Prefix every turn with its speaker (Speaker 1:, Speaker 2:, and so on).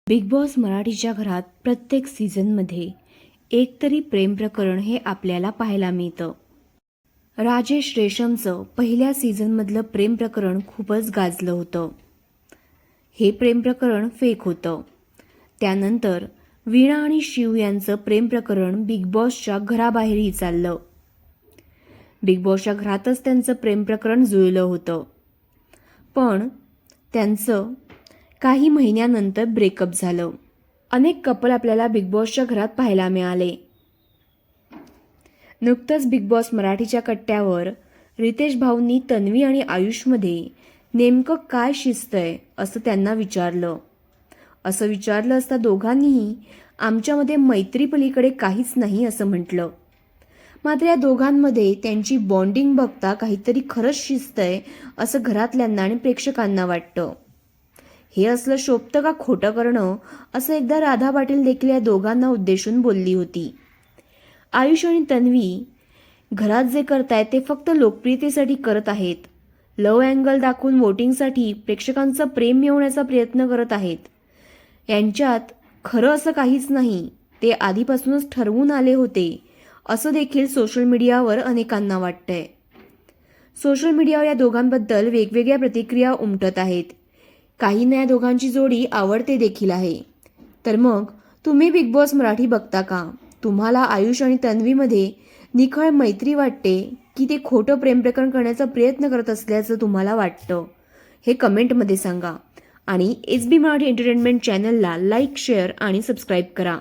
Speaker 1: Big boss मराठीच्या घरात प्रत्येक सीझनमध्ये एक तरी प्रेम प्रकरण हे आपल्याला पाहायला मिळतं. राजेश रेशमचं पहिल्या सीझनमधलं प्रेम प्रकरण खूपच गाजलं होतं. हे प्रेम प्रकरण फेक होतं. त्यानंतर वीणा आणि शिव यांचं प्रेम प्रकरण बिग बॉसच्या घराबाहेरही चाललं. बिग बॉसच्या घरातच त्यांचं प्रेम प्रकरण जुळलं होतं. पण त्यांचं काही महिन्यानंतर ब्रेकअप झालं. अनेक कपल आपल्याला बिग बॉसच्या घरात पाहायला मिळाले. नुकतंच बिग बॉस मराठीच्या कट्ट्यावर रितेश भाऊंनी तन्वी आणि आयुषमध्ये नेमकं काय शिजतंय असं त्यांना विचारलं. असं विचारलं असता दोघांनीही आमच्यामध्ये मैत्रीपलीकडे काहीच नाही असं म्हटलं. मात्र या दोघांमध्ये त्यांची बॉन्डिंग बघता काहीतरी खरंच शिजतंय असं घरातल्यांना आणि प्रेक्षकांना वाटतं. हे असलं शोभतं का खोटं करणं असं एकदा राधा पाटील देखील या दोघांना उद्देशून बोलली होती. आयुष आणि तन्वी घरात जे करतायत ते फक्त लोकप्रियतेसाठी करत आहेत. लव्ह अँगल दाखवून वोटिंगसाठी प्रेक्षकांचं प्रेम मिळवण्याचा प्रयत्न करत आहेत. यांच्यात खरं असं काहीच नाही. ते आधीपासूनच ठरवून आले होते असं देखील सोशल मीडियावर अनेकांना वाटतंय. सोशल मीडियावर या दोघांबद्दल वेगवेगळ्या प्रतिक्रिया उमटत आहेत. काहींना या दोघांची जोडी आवडते देखील आहे. तर मग तुम्ही बिग बॉस मराठी बघता का? तुम्हाला आयुष आणि तन्वीमध्ये निखळ मैत्री वाटते की ते खोटं प्रेम प्रकरण करण्याचा प्रयत्न करत असल्याचं तुम्हाला वाटतं? हे कमेंटमध्ये सांगा. आणि SB मराठी एंटरटेनमेंट चॅनलला लाईक, शेअर आणि सबस्क्राईब करा.